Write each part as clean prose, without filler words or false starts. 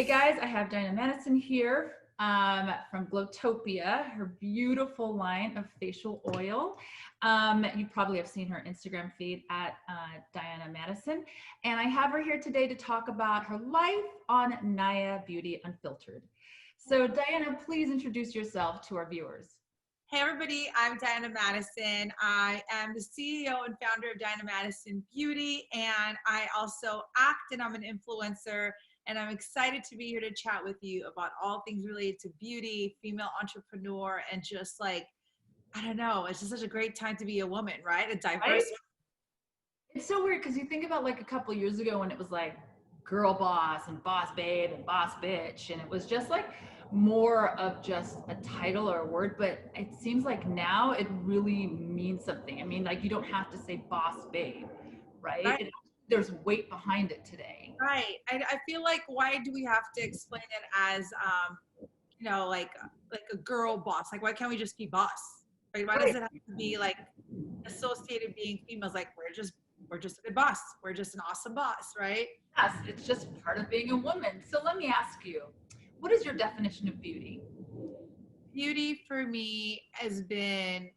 guys, I have Madison here from Glowtopia, her beautiful line of facial oil. You probably have seen her Instagram feed at Diana Madison. And I have her here today to talk about her life on Thya Beauty Unfiltered. So Diana, please introduce yourself to our viewers. Hey everybody, I'm Diana Madison. I am the CEO and founder of Diana Madison Beauty, and I also act and I'm an influencer, and I'm excited to be here to chat with you about all things related to beauty, female entrepreneur, and just like, I don't know, it's just such a great time to be a woman, right? A diverse. Right? It's so weird because you think about like a couple of years ago when it was like girl boss and boss babe and boss bitch, and it was just like more of just a title or a word, but it seems like now it really means something. I mean, like you don't have to say boss babe, right? There's weight behind it today. Right. I feel like, why do we have to explain it as, like a girl boss? Like, why can't we just be boss? Right? Why does it have to be like associated being females? Like, we're just a good boss. We're just an awesome boss, right? Yes, it's just part of being a woman. So let me ask you, what is your definition of beauty? Beauty for me has been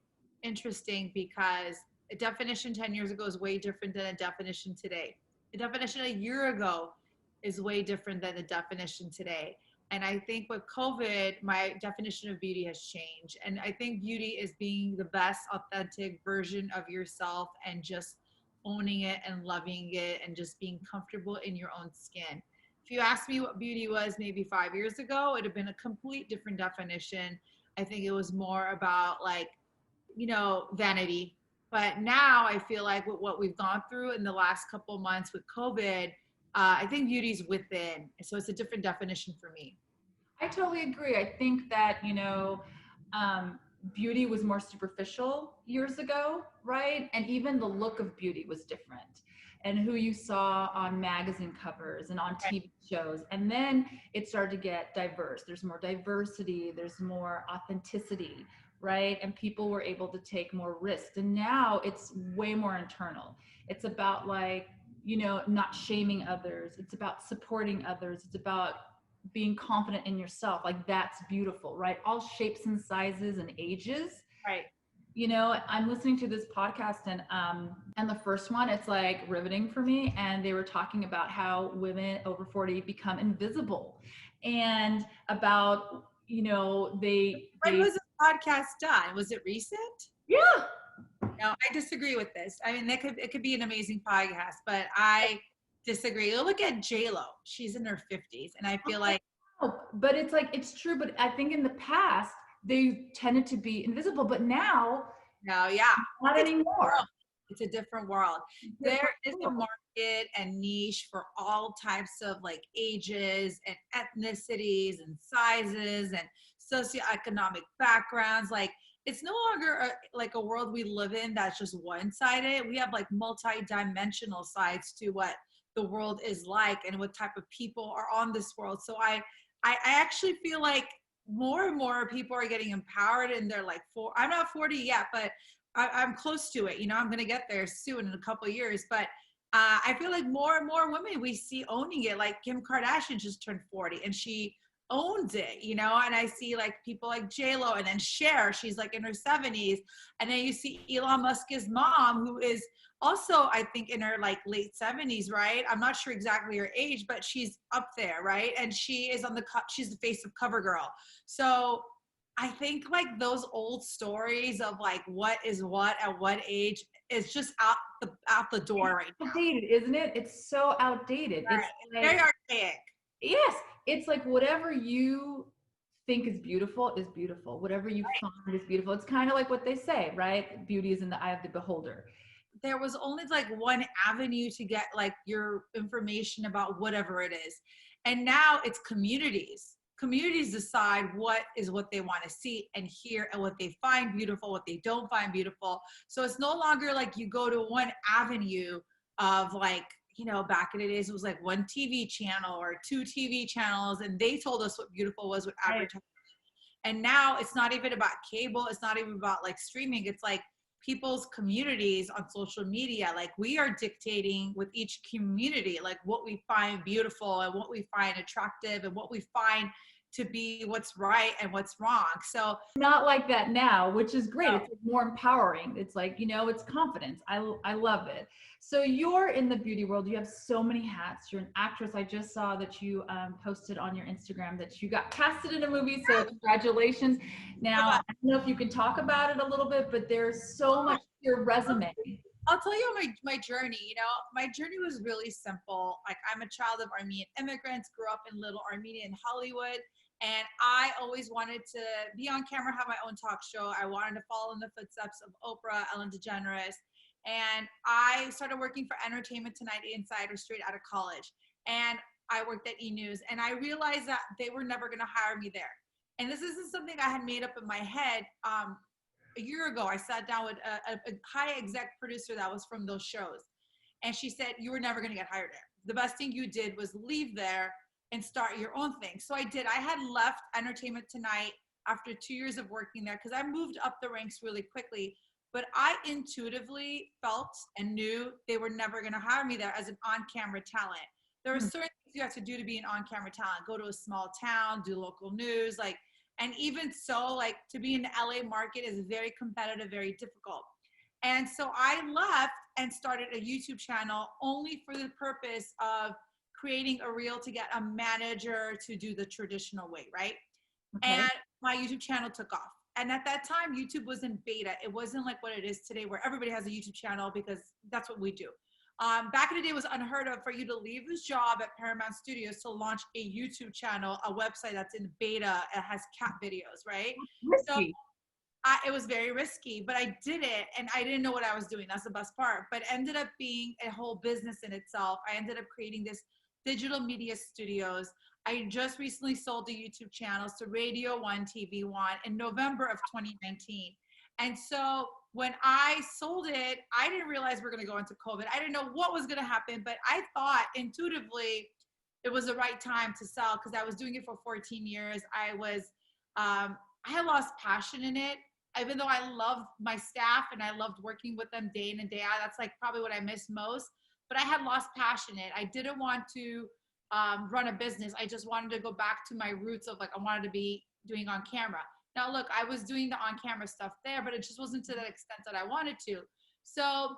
interesting because a definition 10 years ago is way different than a definition today. A definition a year ago is way different than the definition today. And I think with COVID, my definition of beauty has changed. And I think beauty is being the best authentic version of yourself and just owning it and loving it and just being comfortable in your own skin. If you asked me what beauty was maybe 5 years ago, it'd have been a complete different definition. I think it was more about like, vanity. But now I feel like with what we've gone through in the last couple of months with COVID, I think beauty's within. So it's a different definition for me. I totally agree. I think that, beauty was more superficial years ago, right? And even the look of beauty was different. And who you saw on magazine covers and on TV shows. And then it started to get diverse. There's more diversity, there's more authenticity, right? And people were able to take more risks. And now it's way more internal. It's about like, not shaming others. It's about supporting others. It's about being confident in yourself. Like that's beautiful, right? All shapes and sizes and ages. Right. I'm listening to this podcast and the first one, it's like riveting for me. And they were talking about how women over 40 become invisible and about, When was this podcast done? Was it recent? Yeah. No, I disagree with this. I mean, it could be an amazing podcast, but I disagree. Look at J-Lo. She's in her 50s, and I feel like. But it's like, it's true. But I think in the past, they tended to be invisible, but now. No, yeah. Not anymore. It's a different world. There is a market and niche for all types of like ages and ethnicities and sizes and socioeconomic backgrounds. Like, it's no longer like a world we live in that's just one-sided. We have like multi-dimensional sides to what the world is like and what type of people are on this world. So I actually feel like more and more people are getting empowered, and they're like, I'm not 40 yet, but I'm close to it. I'm going to get there soon in a couple of years. But I feel like more and more women we see owning it. Like Kim Kardashian just turned 40 and she owns it, and I see like people like J-Lo and then Cher, she's like in her 70s. And then you see Elon Musk's mom, who is also, I think, in her like late 70s, right? I'm not sure exactly her age, but she's up there, right? And she is she's the face of CoverGirl. So I think like those old stories of like what is what at what age is just out the door right now. Outdated, isn't it? It's so outdated. Right. It's like, very archaic. Yes, it's like whatever you think is beautiful is beautiful. Whatever you find is beautiful. It's kind of like what they say, right? Beauty is in the eye of the beholder. There was only like one avenue to get like your information about whatever it is. And now it's communities. Communities decide what they want to see and hear and what they find beautiful, what they don't find beautiful. So it's no longer like you go to one avenue of like, back in the days, it was like one TV channel or two TV channels, and they told us what beautiful was with advertising. And now it's not even about cable. It's not even about like streaming. It's like people's communities on social media. Like we are dictating with each community, like what we find beautiful and what we find attractive and what we find to be what's right and what's wrong. So not like that now, which is great. no. It's more empowering. It's like, you know, it's confidence. I love it. So you're in the beauty world. You have so many hats. You're an actress. I just saw that you posted on your Instagram that you got casted in a movie. So congratulations. Now, I don't know if you can talk about it a little bit, but there's so much to your resume. I'll tell you my journey. You know, my journey was really simple. Like I'm a child of Armenian immigrants, grew up in Little Armenia in Hollywood. And I always wanted to be on camera, have my own talk show. I wanted to follow in the footsteps of Oprah, Ellen DeGeneres. And I started working for Entertainment Tonight Insider straight out of college. And I worked at E! News. And I realized that they were never going to hire me there. And this isn't something I had made up in my head. A year ago, I sat down with a high exec producer that was from those shows. And she said, you were never going to get hired there. The best thing you did was leave there and start your own thing. So I did. I had left Entertainment Tonight after 2 years of working there because I moved up the ranks really quickly. But I intuitively felt and knew they were never going to hire me there as an on-camera talent. There are certain things you have to do to be an on-camera talent. Go to a small town, do local news, like, and even so, like, to be in the LA market is very competitive, very difficult. And so I left and started a YouTube channel only for the purpose of creating a reel to get a manager to do the traditional way, right? Okay. And my YouTube channel took off. And at that time, YouTube was in beta. It wasn't like what it is today where everybody has a YouTube channel because that's what we do. Back in the day, it was unheard of for you to leave this job at Paramount Studios to launch a YouTube channel, a website that's in beta, it has cat videos, right? Risky. So it was very risky, but I did it and I didn't know what I was doing. That's the best part, but it ended up being a whole business in itself. I ended up creating this digital media studios. I just recently sold the YouTube channels to Radio 1, TV 1 in November of 2019. And so when I sold it, I didn't realize we're going to go into COVID. I didn't know what was going to happen, but I thought intuitively it was the right time to sell because I was doing it for 14 years. I had lost passion in it, even though I loved my staff and I loved working with them day in and day out. That's like probably what I miss most. But I had lost passion in it. I didn't want to run a business. I just wanted to go back to my roots of like, I wanted to be doing on camera. Now look, I was doing the on camera stuff there, but it just wasn't to that extent that I wanted to. So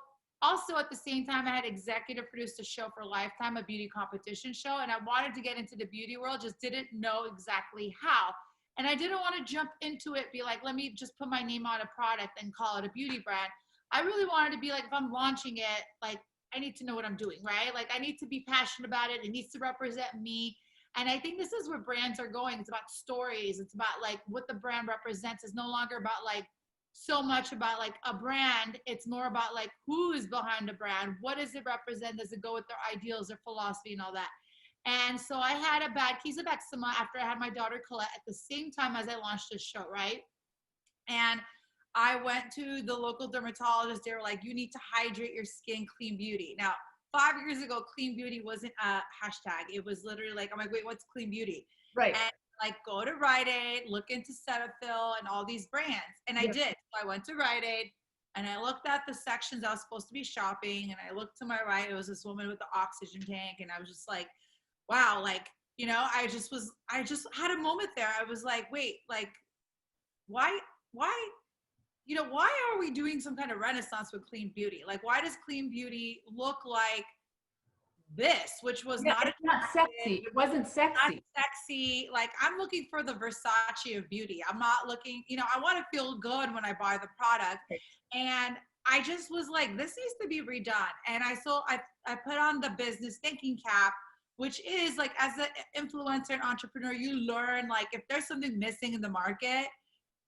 also at the same time, I had executive produced a show for Lifetime, a beauty competition show. And I wanted to get into the beauty world, just didn't know exactly how. And I didn't want to jump into it, be like, let me just put my name on a product and call it a beauty brand. I really wanted to be like, if I'm launching it, like, I need to know what I'm doing, right? Like I need to be passionate about it. It needs to represent me. And I think this is where brands are going. It's about stories. It's about like what the brand represents. It's no longer about like so much about like a brand. It's more about like who is behind the brand. What does it represent? Does it go with their ideals, their philosophy and all that? And so I had a bad case of eczema after I had my daughter Colette at the same time as I launched this show, right? And I went to the local dermatologist. They were like, you need to hydrate your skin, clean beauty. Now, 5 years ago, clean beauty wasn't a hashtag. It was literally like, I'm like, wait, what's clean beauty? Right. And like, go to Rite Aid, look into Cetaphil and all these brands. And I did. So I went to Rite Aid and I looked at the sections I was supposed to be shopping. And I looked to my right, it was this woman with the oxygen tank. And I was just like, wow, like, you know, I just had a moment there. I was like, wait, like, why, you know, why are we doing some kind of renaissance with clean beauty? Like, why does clean beauty look like this, which was not sexy. It wasn't sexy. Not sexy. Like, I'm looking for the Versace of beauty. I'm not looking, you know, I want to feel good when I buy the product. And I just was like, this needs to be redone. And I put on the business thinking cap, which is like, as an influencer and entrepreneur, you learn like if there's something missing in the market,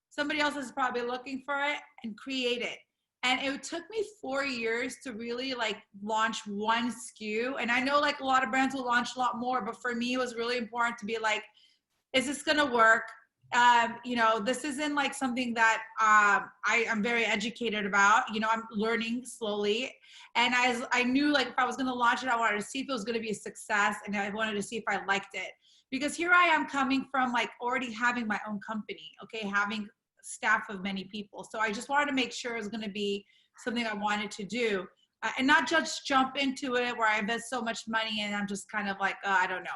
somebody else is probably looking for it and create it. And it took me 4 years to really like launch one SKU. And I know like a lot of brands will launch a lot more, but for me, it was really important to be like, is this going to work? You know, this isn't like something that I am very educated about. You know, I'm learning slowly. And I knew like if I was going to launch it, I wanted to see if it was going to be a success. And I wanted to see if I liked it. Because here I am coming from like already having my own company, okay, having staff of many people. So I just wanted to make sure it was going to be something I wanted to do, and not just jump into it where I invest so much money and I'm just kind of like, I don't know.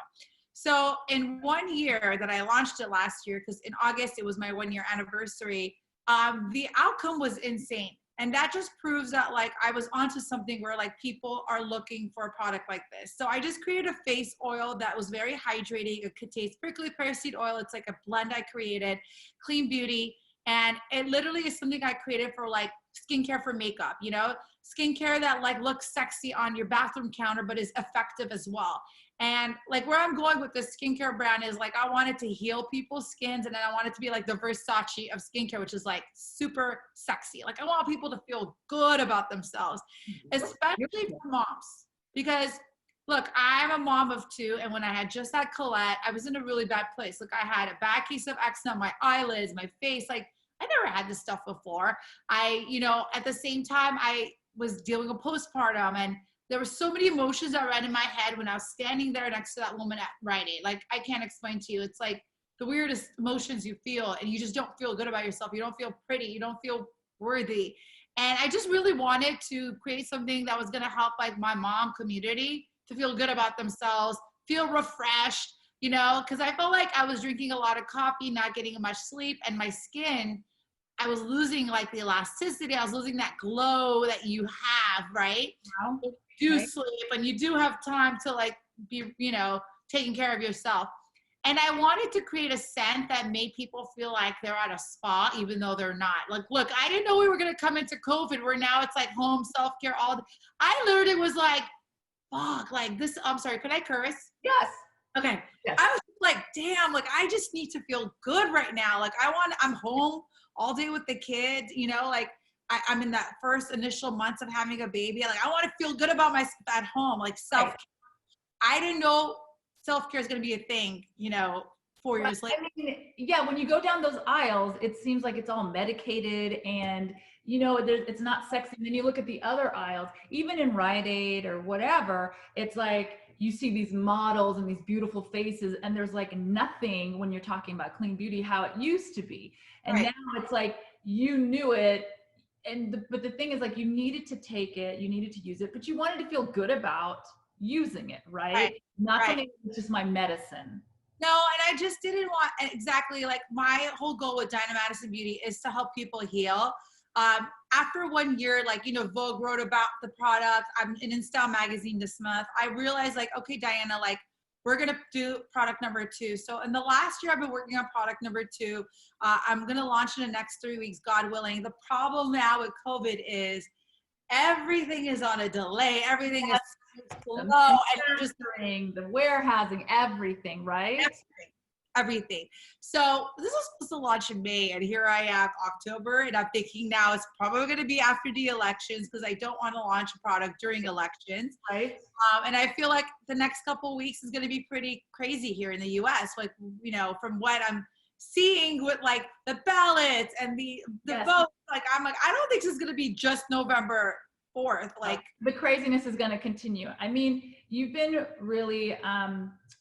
So in 1 year that I launched it last year, because in August it was my 1 year anniversary, the outcome was insane. And that just proves that like I was onto something where like people are looking for a product like this. So I just created a face oil that was very hydrating. It contains prickly pear seed oil. It's like a blend I created, clean beauty. And it literally is something I created for like skincare for makeup, you know, skincare that like looks sexy on your bathroom counter, but is effective as well. And like where I'm going with this skincare brand is like, I want it to heal people's skins. And then I want it to be like the Versace of skincare, which is like super sexy. Like I want people to feel good about themselves, especially for moms. Because look, I'm a mom of 2. And when I had just had Colette, I was in a really bad place. Look, I had a bad case of eczema on my eyelids, my face. Like I never had this stuff before. You know, at the same time, I was dealing with postpartum, and there were so many emotions that ran in my head when I was standing there next to that woman at Rite Aid. Like, I can't explain to you. It's like the weirdest emotions you feel, and you just don't feel good about yourself. You don't feel pretty. You don't feel worthy. And I just really wanted to create something that was going to help like my mom community to feel good about themselves, feel refreshed, you know, because I felt like I was drinking a lot of coffee, not getting much sleep, and my skin, I was losing like the elasticity. I was losing that glow that you have, right? You do sleep and you do have time to like be, you know, taking care of yourself. And I wanted to create a scent that made people feel like they're at a spa, even though they're not. Like, look, I didn't know we were going to come into COVID where now it's like home self-care. I literally was like, fuck, like this, I'm sorry, could I curse? Yes. Okay. Yes. I was like, damn, like I just need to feel good right now. Like I'm home all day with the kids, you know, like I'm in that first initial months of having a baby. Like I want to feel good about myself at home, like self-care. I didn't know self-care is going to be a thing, you know, 4 years later. I mean, yeah, when you go down those aisles, it seems like it's all medicated and, you know, it's not sexy. And then you look at the other aisles, even in Rite Aid or whatever, it's like you see these models and these beautiful faces, and there's like nothing when you're talking about clean beauty, how it used to be. And now it's like you knew it. But the thing is, like, you needed to take it, you needed to use it, but you wanted to feel good about using it, right? Not something that's just my medicine. No, and I just didn't want, exactly, like my whole goal with Madison Beauty is to help people heal. After 1 year, like, you know, Vogue wrote about the product. I'm in InStyle magazine this month. I realized like, okay, Diana, like we're going to do product number 2. So in the last year, I've been working on product number 2. I'm going to launch in the next 3 weeks, God willing. The problem now with COVID is everything is on a delay. Everything is slow. And just the warehousing, everything, right? Everything. So this is supposed to launch in May, and here I am, October, and I'm thinking now it's probably going to be after the elections because I don't want to launch a product during elections. Right. And I feel like the next couple of weeks is going to be pretty crazy here in the U.S. Like, you know, from what I'm seeing with like the ballots and the votes, like I'm like, I don't think this is going to be just November 4th. Like the craziness is going to continue. I mean, you've been really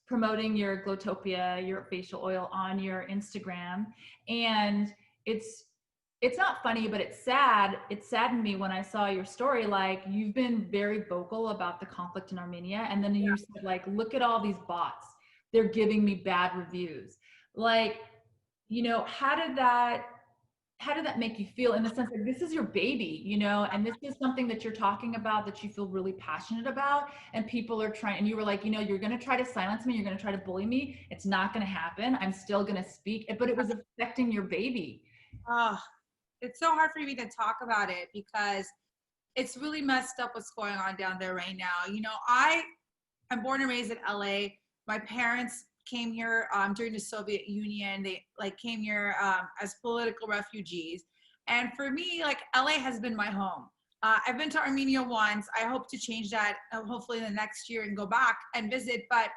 promoting your Glowtopia, your facial oil on your Instagram, and it's not funny, but it's sad. It saddened me when I saw your story. Like, you've been very vocal about the conflict in Armenia, and then you said, like, look at all these bots. They're giving me bad reviews. Like, you know, how did that make you feel, in the sense that this is your baby, you know, and this is something that you're talking about that you feel really passionate about, and people are trying, and you were like, you know, you're going to try to silence me, you're going to try to bully me, it's not going to happen, I'm still going to speak, but it was affecting your baby. Oh, it's so hard for me to talk about it because it's really messed up what's going on down there right now. You know, I'm born and raised in LA. My parents came here during the Soviet Union. They like came here as political refugees. And for me, like LA has been my home. I've been to Armenia once. I hope to change that hopefully in the next year and go back and visit. But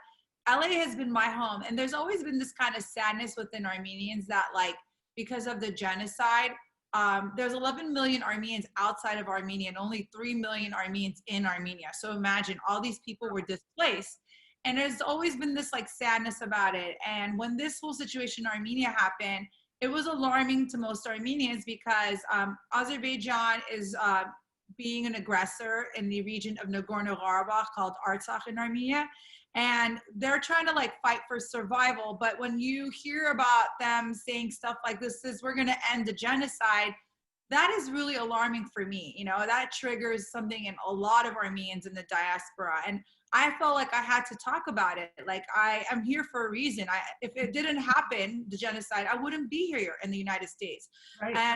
LA has been my home. And there's always been this kind of sadness within Armenians that like, because of the genocide, there's 11 million Armenians outside of Armenia and only 3 million Armenians in Armenia. So imagine all these people were displaced. And there's always been this like sadness about it. And when this whole situation in Armenia happened, it was alarming to most Armenians because Azerbaijan is being an aggressor in the region of Nagorno-Karabakh called Artsakh in Armenia. And they're trying to like fight for survival. But when you hear about them saying stuff like this is, we're going to end the genocide, that is really alarming for me. You know, that triggers something in a lot of Armenians in the diaspora. And I felt like I had to talk about it. Like, I am here for a reason. If it didn't happen, the genocide, I wouldn't be here in the United States. Right.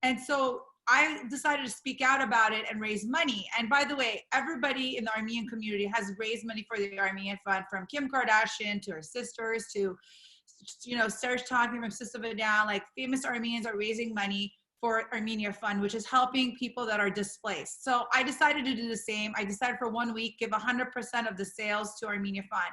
And so I decided to speak out about it and raise money. And by the way, everybody in the Armenian community has raised money for the Armenian Fund, from Kim Kardashian to her sisters to, you know, Serge Tankian from Sister Down. Like, famous Armenians are raising money for Armenia Fund, which is helping people that are displaced. So I decided to do the same. I decided for 1 week, give 100% of the sales to Armenia Fund.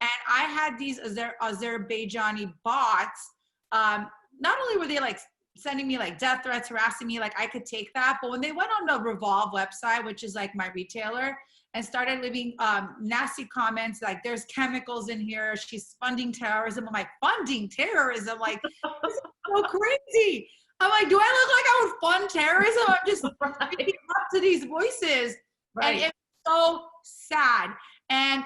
And I had these Azerbaijani bots. Not only were they like sending me like death threats, harassing me, like I could take that. But when they went on the Revolve website, which is like my retailer, and started leaving nasty comments like, there's chemicals in here, she's funding terrorism. I'm like, funding terrorism? Like, this is so crazy. I'm like, do I look like I would fund terrorism? I'm just speaking up to these voices. Right. And it's so sad. And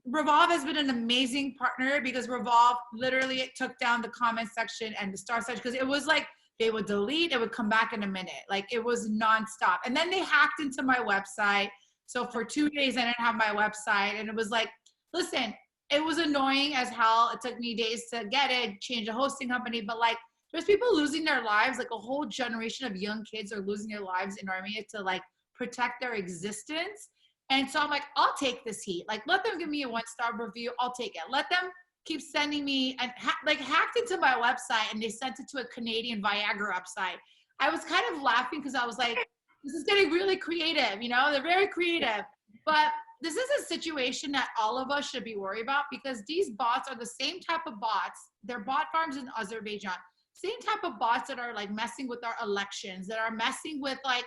Revolve has been an amazing partner, because Revolve literally took down the comment section and the star section, because it was like, they would delete, it would come back in a minute. Like, it was nonstop. And then they hacked into my website. So for 2 days, I didn't have my website. And it was like, listen, it was annoying as hell. It took me days to get it, change a hosting company. But like, there's people losing their lives. Like, a whole generation of young kids are losing their lives in Armenia to like protect their existence. And so I'm like, I'll take this heat. Like, let them give me a 1-star review. I'll take it. Let them keep sending me, and like hacked into my website, and they sent it to a Canadian Viagra website. I was kind of laughing because I was like, this is getting really creative. You know, they're very creative. But this is a situation that all of us should be worried about, because these bots are the same type of bots. They're bot farms in Azerbaijan. Same type of bots that are like messing with our elections, that are messing with like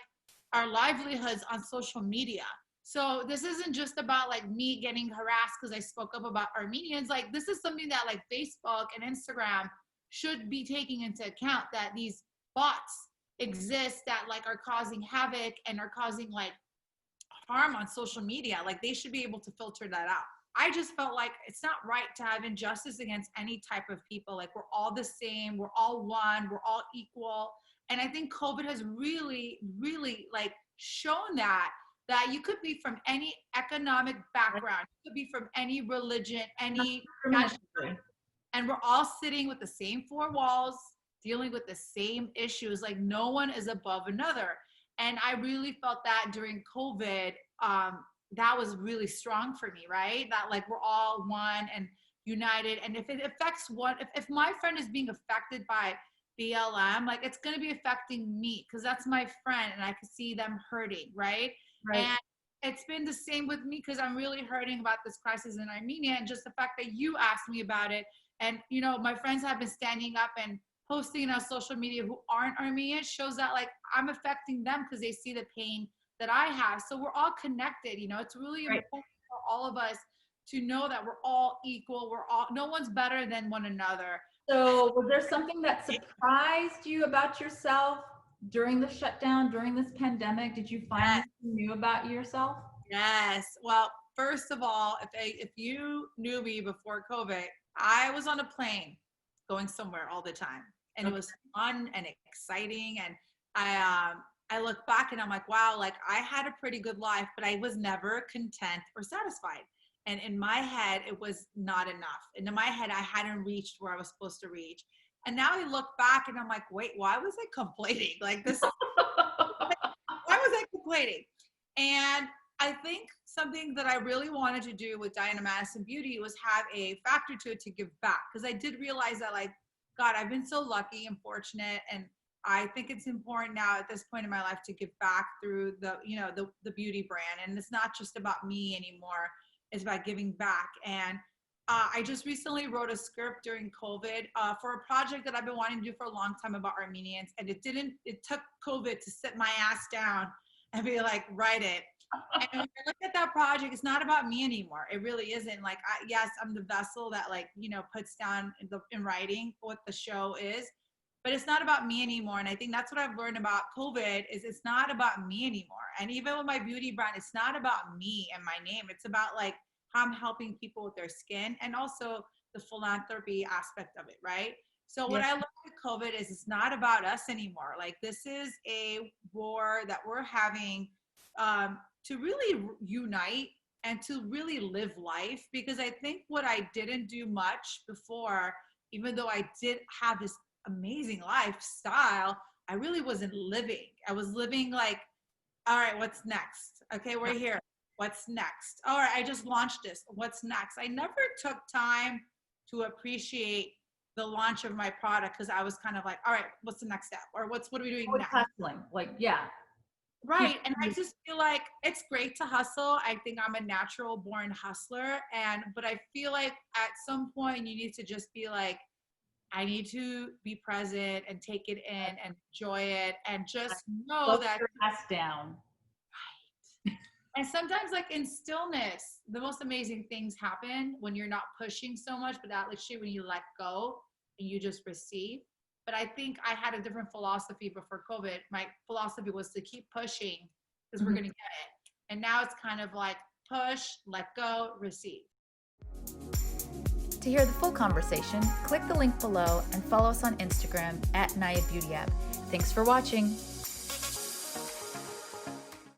our livelihoods on social media. So this isn't just about like me getting harassed because I spoke up about Armenians. Like, this is something that like Facebook and Instagram should be taking into account, that these bots exist that like are causing havoc and are causing like harm on social media. Like, they should be able to filter that out. I just felt like it's not right to have injustice against any type of people. Like, we're all the same, we're all one, we're all equal. And I think COVID has really, really like shown that you could be from any economic background, you could be from any religion, any nationality, and we're all sitting with the same 4 walls, dealing with the same issues. Like, no one is above another. And I really felt that during COVID, that was really strong for me, right? That like, we're all one and united. And if it affects one, if my friend is being affected by BLM, like, it's going to be affecting me, because that's my friend and I could see them hurting, right? Right. And it's been the same with me, because I'm really hurting about this crisis in Armenia. And just the fact that you asked me about it, and you know, my friends have been standing up and posting on social media who aren't Armenian, shows that like I'm affecting them, because they see the pain that I have. So we're all connected. You know, it's really important for all of us to know that we're all equal. We're all, no one's better than one another. So was there something that surprised you about yourself during the shutdown, during this pandemic? Did you find anything new about yourself? Yes. Well, first of all, if you knew me before COVID, I was on a plane going somewhere all the time, and it was fun and exciting. And I look back and I'm like, wow, like I had a pretty good life, but I was never content or satisfied. And in my head, it was not enough. And in my head, I hadn't reached where I was supposed to reach. And now I look back and I'm like, wait, why was I complaining? Like this, why was I complaining? And I think something that I really wanted to do with Diana Madison Beauty was have a factor to it to give back. Because I did realize that, like, God, I've been so lucky and fortunate. And I think it's important now at this point in my life to give back through the, you know, the beauty brand. And it's not just about me anymore. It's about giving back. And I just recently wrote a script during COVID for a project that I've been wanting to do for a long time about Armenians. And it took COVID to sit my ass down and be like, write it. And when I look at that project, it's not about me anymore. It really isn't. Like, yes, I'm the vessel that, like, you know, puts down in writing what the show is, but it's not about me anymore. And I think that's what I've learned about COVID is it's not about me anymore. And even with my beauty brand, it's not about me and my name. It's about like how I'm helping people with their skin and also the philanthropy aspect of it, right? So what I look at COVID is it's not about us anymore. Like, this is a war that we're having to really unite and to really live life. Because I think what I didn't do much before, even though I did have this amazing lifestyle, I really wasn't living. I was living like, all right, what's next? Okay, we're here. What's next? All right, I just launched this. What's next? I never took time to appreciate the launch of my product because I was kind of like, all right, what's the next step? Or what are we doing next? Hustling, like, yeah. Right. And I just feel like it's great to hustle. I think I'm a natural born hustler. But I feel like at some point you need to just be like, I need to be present and take it in and enjoy it and just know that your ass down. Right. And sometimes, like, in stillness, the most amazing things happen when you're not pushing so much, but actually when you let go and you just receive. But I think I had a different philosophy before COVID. My philosophy was to keep pushing because we're going to get it. And now it's kind of like push, let go, receive. To hear the full conversation, click the link below and follow us on Instagram @NayaBeautyApp. Thanks for watching.